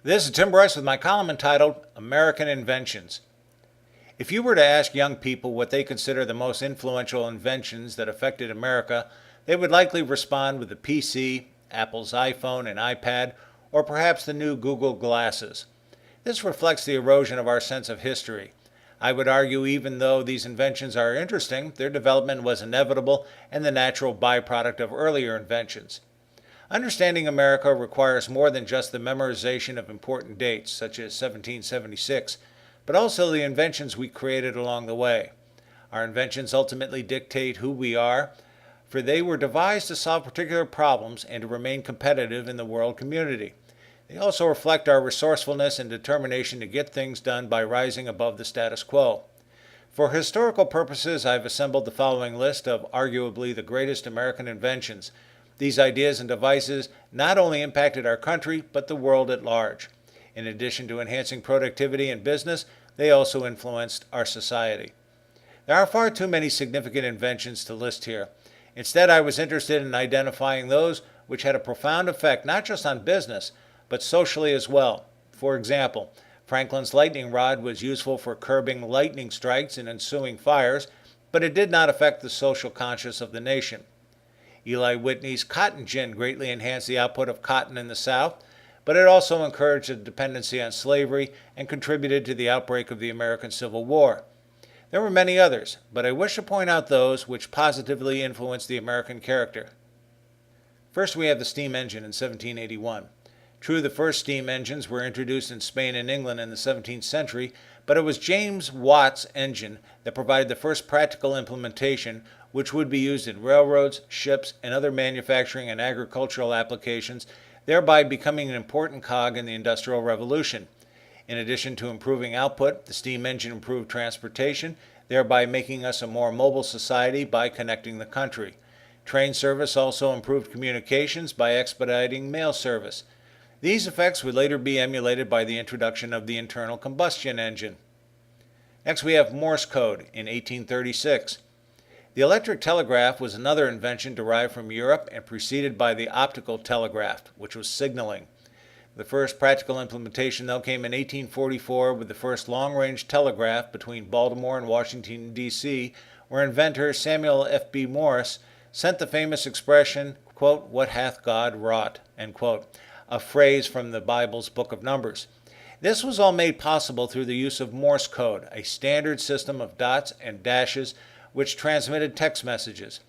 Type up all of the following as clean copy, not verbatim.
This is Tim Bryce with my column entitled American Inventions. If you were to ask young people what they consider the most influential inventions that affected America, they would likely respond with the PC, Apple's iPhone and iPad, or perhaps the new Google glasses. This reflects the erosion of our sense of history. I would argue even though these inventions are interesting, their development was inevitable and the natural byproduct of earlier inventions. Understanding America requires more than just the memorization of important dates, such as 1776, but also the inventions we created along the way. Our inventions ultimately dictate who we are, for they were devised to solve particular problems and to remain competitive in the world community. They also reflect our resourcefulness and determination to get things done by rising above the status quo. For historical purposes, I've assembled the following list of arguably the greatest American inventions. These ideas and devices not only impacted our country, but the world at large. In addition to enhancing productivity and business, they also influenced our society. There are far too many significant inventions to list here. Instead, I was interested in identifying those which had a profound effect not just on business, but socially as well. For example, Franklin's lightning rod was useful for curbing lightning strikes and ensuing fires, but it did not affect the social conscience of the nation. Eli Whitney's cotton gin greatly enhanced the output of cotton in the South, but it also encouraged a dependency on slavery and contributed to the outbreak of the American Civil War. There were many others, but I wish to point out those which positively influenced the American character. First, we have the steam engine in 1781. True, the first steam engines were introduced in Spain and England in the 17th century, but it was James Watt's engine that provided the first practical implementation, which would be used in railroads, ships, and other manufacturing and agricultural applications, thereby becoming an important cog in the Industrial Revolution. In addition to improving output, the steam engine improved transportation, thereby making us a more mobile society by connecting the country. Train service also improved communications by expediting mail service. These effects would later be emulated by the introduction of the internal combustion engine. Next, we have Morse code in 1836. The electric telegraph was another invention derived from Europe and preceded by the optical telegraph, which was signaling. The first practical implementation, though, came in 1844 with the first long-range telegraph between Baltimore and Washington, D.C., where inventor Samuel F.B. Morse sent the famous expression, quote, "What hath God wrought," end quote, a phrase from the Bible's Book of Numbers. This was all made possible through the use of Morse code, a standard system of dots and dashes which transmitted text messages.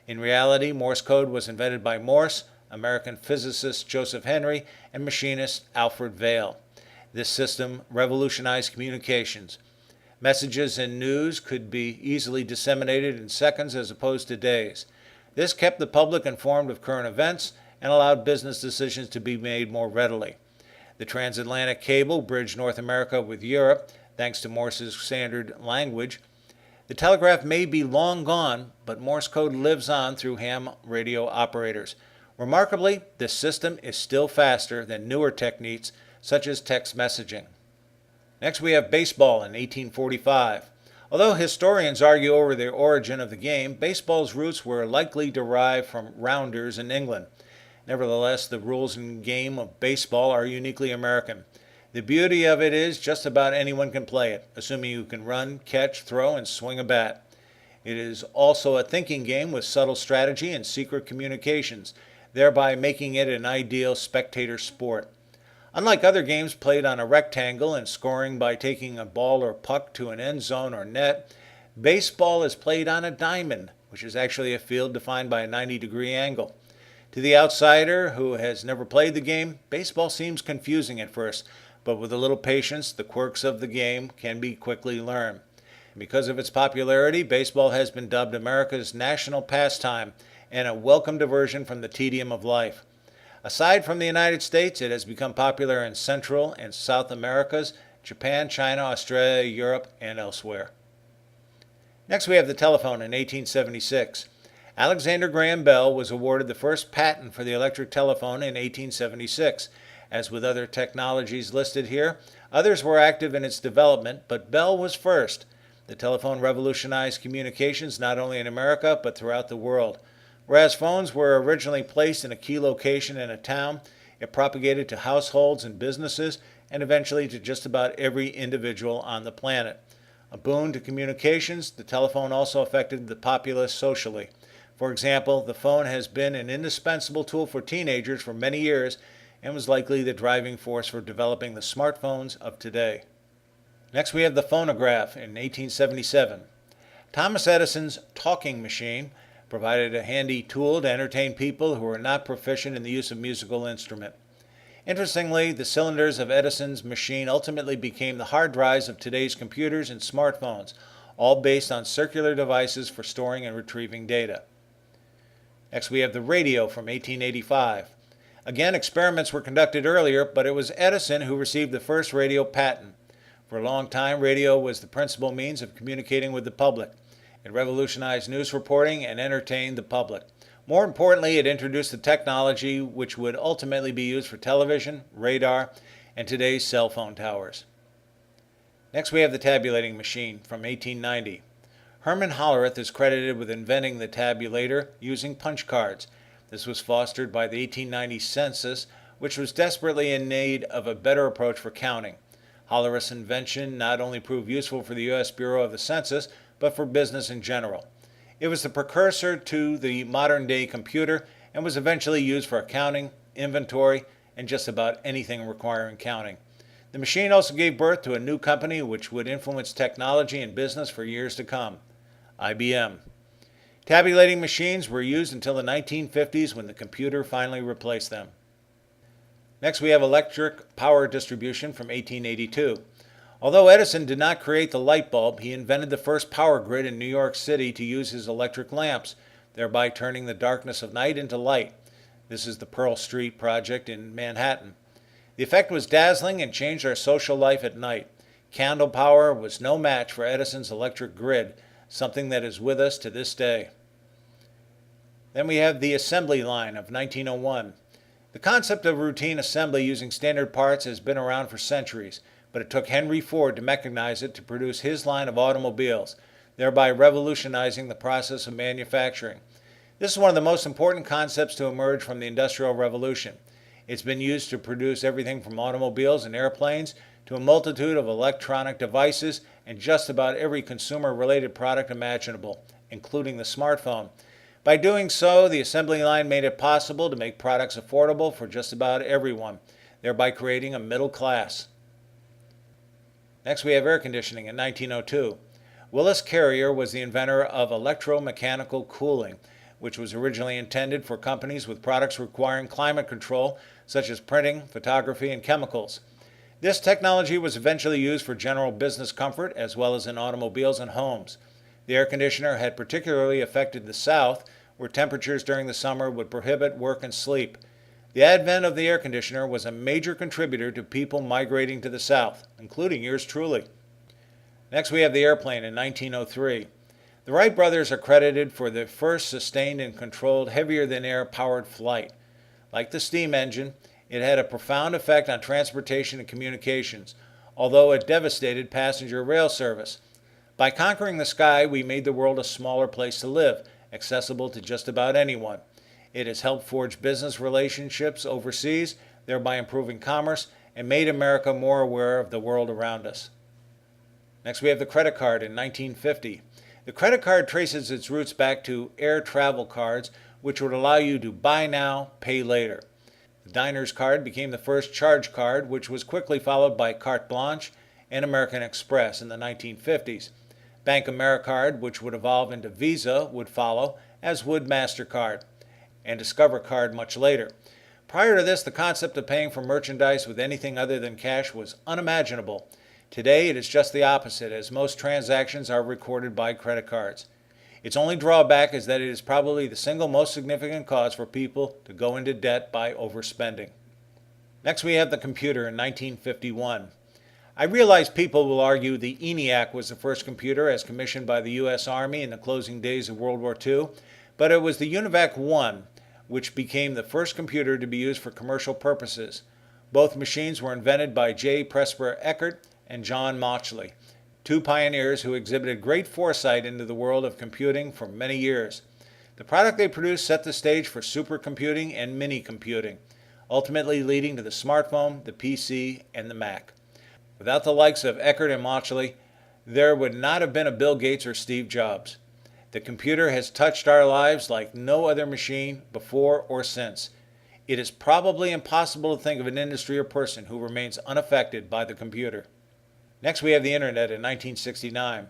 In reality, Morse code was invented by Morse, American physicist Joseph Henry, and machinist Alfred Vail. This system revolutionized communications. Messages and news could be easily disseminated in seconds as opposed to days. This kept the public informed of current events and allowed business decisions to be made more readily. The transatlantic cable bridged North America with Europe, thanks to Morse's standard language. The telegraph may be long gone, but Morse code lives on through ham radio operators. Remarkably, this system is still faster than newer techniques such as text messaging. Next, we have baseball in 1845. Although historians argue over the origin of the game, baseball's roots were likely derived from rounders in England. Nevertheless, the rules and game of baseball are uniquely American. The beauty of it is just about anyone can play it, assuming you can run, catch, throw, and swing a bat. It is also a thinking game with subtle strategy and secret communications, thereby making it an ideal spectator sport. Unlike other games played on a rectangle and scoring by taking a ball or puck to an end zone or net, baseball is played on a diamond, which is actually a field defined by a 90-degree angle. To the outsider who has never played the game, baseball seems confusing at first, but with a little patience, the quirks of the game can be quickly learned. Because of its popularity, baseball has been dubbed America's national pastime and a welcome diversion from the tedium of life. Aside from the United States, it has become popular in Central and South Americas, Japan, China, Australia, Europe, and elsewhere. Next, we have the telephone in 1876. Alexander Graham Bell was awarded the first patent for the electric telephone in 1876. As with other technologies listed here, others were active in its development, but Bell was first. The telephone revolutionized communications not only in America, but throughout the world. Whereas phones were originally placed in a key location in a town, It propagated to households and businesses, and eventually to just about every individual on the planet. A boon to communications, the telephone also affected the populace socially. For example, the phone has been an indispensable tool for teenagers for many years and was likely the driving force for developing the smartphones of today. Next, we have the phonograph in 1877. Thomas Edison's talking machine provided a handy tool to entertain people who were not proficient in the use of musical instrument. Interestingly, the cylinders of Edison's machine ultimately became the hard drives of today's computers and smartphones, all based on circular devices for storing and retrieving data. Next, we have the radio from 1885. Again, experiments were conducted earlier, but it was Edison who received the first radio patent. For a long time, radio was the principal means of communicating with the public. It revolutionized news reporting and entertained the public. More importantly, it introduced the technology which would ultimately be used for television, radar, and today's cell phone towers. Next, we have the tabulating machine from 1890. Herman Hollerith is credited with inventing the tabulator using punch cards. This was fostered by the 1890 census, which was desperately in need of a better approach for counting. Hollerith's invention not only proved useful for the U.S. Bureau of the Census, but for business in general. It was the precursor to the modern-day computer and was eventually used for accounting, inventory, and just about anything requiring counting. The machine also gave birth to a new company which would influence technology and business for years to come, IBM. Tabulating machines were used until the 1950s when the computer finally replaced them. Next, we have electric power distribution from 1882. Although Edison did not create the light bulb, he invented the first power grid in New York City to use his electric lamps, thereby turning the darkness of night into light. This is the Pearl Street project in Manhattan. The effect was dazzling and changed our social life at night. Candle power was no match for Edison's electric grid, something that is with us to this day. Then we have the assembly line of 1901. The concept of routine assembly using standard parts has been around for centuries, but it took Henry Ford to mechanize it to produce his line of automobiles, thereby revolutionizing the process of manufacturing. This is one of the most important concepts to emerge from the Industrial Revolution. It's been used to produce everything from automobiles and airplanes to a multitude of electronic devices and just about every consumer-related product imaginable, including the smartphone. By doing so, the assembly line made it possible to make products affordable for just about everyone, thereby creating a middle class. Next, we have air conditioning in 1902. Willis Carrier was the inventor of electromechanical cooling, which was originally intended for companies with products requiring climate control, such as printing, photography, and chemicals. This technology was eventually used for general business comfort as well as in automobiles and homes. The air conditioner had particularly affected the South, where temperatures during the summer would prohibit work and sleep. The advent of the air conditioner was a major contributor to people migrating to the South, including yours truly. Next, we have the airplane in 1903. The Wright brothers are credited for the first sustained and controlled heavier-than-air powered flight. Like the steam engine, it had a profound effect on transportation and communications, although it devastated passenger rail service. By conquering the sky, we made the world a smaller place to live, accessible to just about anyone. It has helped forge business relationships overseas, thereby improving commerce, and made America more aware of the world around us. Next, we have the credit card in 1950. The credit card traces its roots back to air travel cards, which would allow you to buy now, pay later. The Diners card became the first charge card, which was quickly followed by Carte Blanche and American Express in the 1950s. Bank AmeriCard, which would evolve into Visa, would follow, as would MasterCard, and Discover Card much later. Prior to this, the concept of paying for merchandise with anything other than cash was unimaginable. Today, it is just the opposite, as most transactions are recorded by credit cards. Its only drawback is that it is probably the single most significant cause for people to go into debt by overspending. Next, we have the computer in 1951. I realize people will argue the ENIAC was the first computer as commissioned by the U.S. Army in the closing days of World War II, but it was the UNIVAC 1 which became the first computer to be used for commercial purposes. Both machines were invented by J. Presper Eckert and John Mauchly, two pioneers who exhibited great foresight into the world of computing for many years. The product they produced set the stage for supercomputing and mini-computing. ultimately leading to the smartphone, the PC, and the Mac. Without the likes of Eckert and Mauchly, there would not have been a Bill Gates or Steve Jobs. The computer has touched our lives like no other machine before or since. It is probably impossible to think of an industry or person who remains unaffected by the computer. Next, we have the Internet in 1969.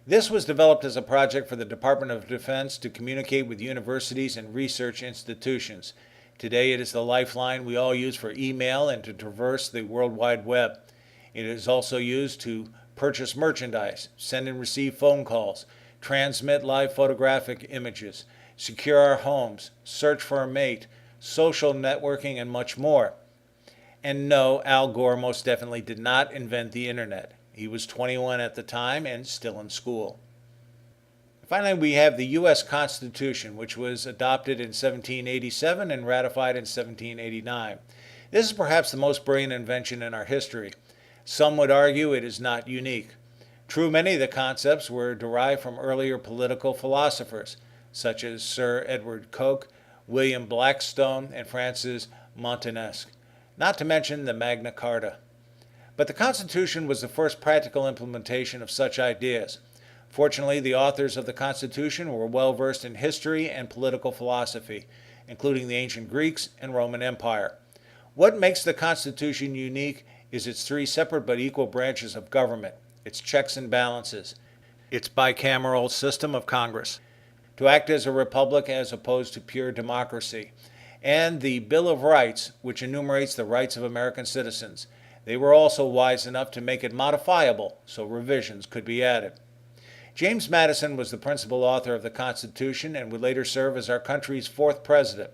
This was developed as a project for the Department of Defense to communicate with universities and research institutions. Today, it is the lifeline we all use for email and to traverse the World Wide Web. It is also used to purchase merchandise, send and receive phone calls, transmit live photographic images, secure our homes, search for a mate, social networking, and much more. And no, Al Gore most definitely did not invent the Internet. He was 21 at the time and still in school. Finally, we have the U.S. Constitution, which was adopted in 1787 and ratified in 1789. This is perhaps the most brilliant invention in our history. Some would argue it is not unique. True, many of the concepts were derived from earlier political philosophers, such as Sir Edward Coke, William Blackstone, and Francis Montesquieu, not to mention the Magna Carta. But the Constitution was the first practical implementation of such ideas. Fortunately, the authors of the Constitution were well versed in history and political philosophy, including the ancient Greeks and Roman Empire. What makes the Constitution unique is its three separate but equal branches of government, its checks and balances, its bicameral system of Congress, to act as a republic as opposed to pure democracy, and the Bill of Rights, which enumerates the rights of American citizens. They were also wise enough to make it modifiable, so revisions could be added. James Madison was the principal author of the Constitution and would later serve as our country's fourth president.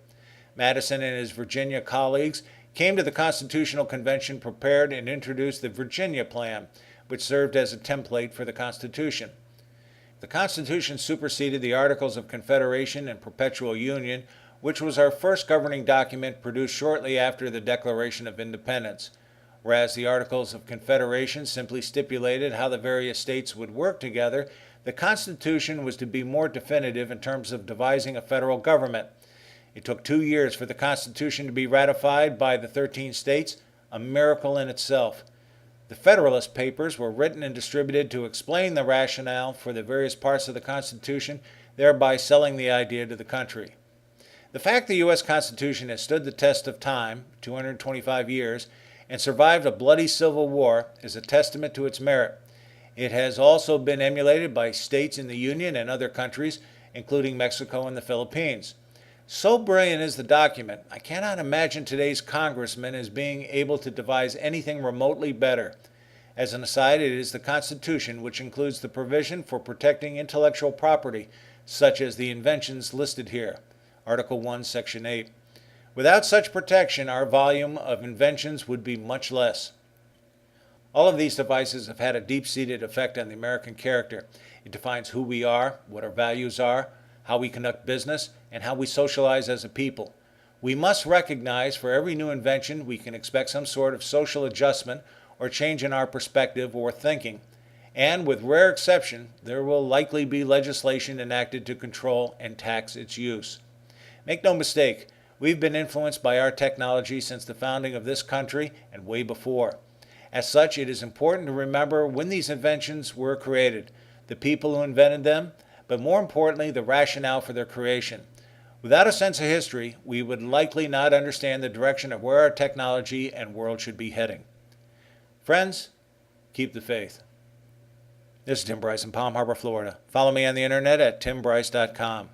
Madison and his Virginia colleagues came to the Constitutional Convention prepared and introduced the Virginia Plan, which served as a template for the Constitution. The Constitution superseded the Articles of Confederation and Perpetual Union, which was our first governing document produced shortly after the Declaration of Independence. Whereas the Articles of Confederation simply stipulated how the various states would work together, the Constitution was to be more definitive in terms of devising a federal government. It took 2 years for the Constitution to be ratified by the 13 states, a miracle in itself. The Federalist Papers were written and distributed to explain the rationale for the various parts of the Constitution, thereby selling the idea to the country. The fact the U.S. Constitution has stood the test of time, 225 years, and survived a bloody civil war is a testament to its merit. It has also been emulated by states in the Union and other countries, including Mexico and the Philippines. So brilliant is the document, I cannot imagine today's congressman as being able to devise anything remotely better. As an aside, it is the Constitution which includes the provision for protecting intellectual property, such as the inventions listed here, Article 1, Section 8. Without such protection, our volume of inventions would be much less. All of these devices have had a deep-seated effect on the American character. It defines who we are, what our values are, how we conduct business, and how we socialize as a people. We must recognize for every new invention we can expect some sort of social adjustment or change in our perspective or thinking. And with rare exception, there will likely be legislation enacted to control and tax its use. Make no mistake, we've been influenced by our technology since the founding of this country and way before. As such, it is important to remember when these inventions were created, the people who invented them, but more importantly, the rationale for their creation. Without a sense of history, we would likely not understand the direction of where our technology and world should be heading. Friends, keep the faith. This is Tim Bryce in Palm Harbor, Florida. Follow me on the internet at timbryce.com.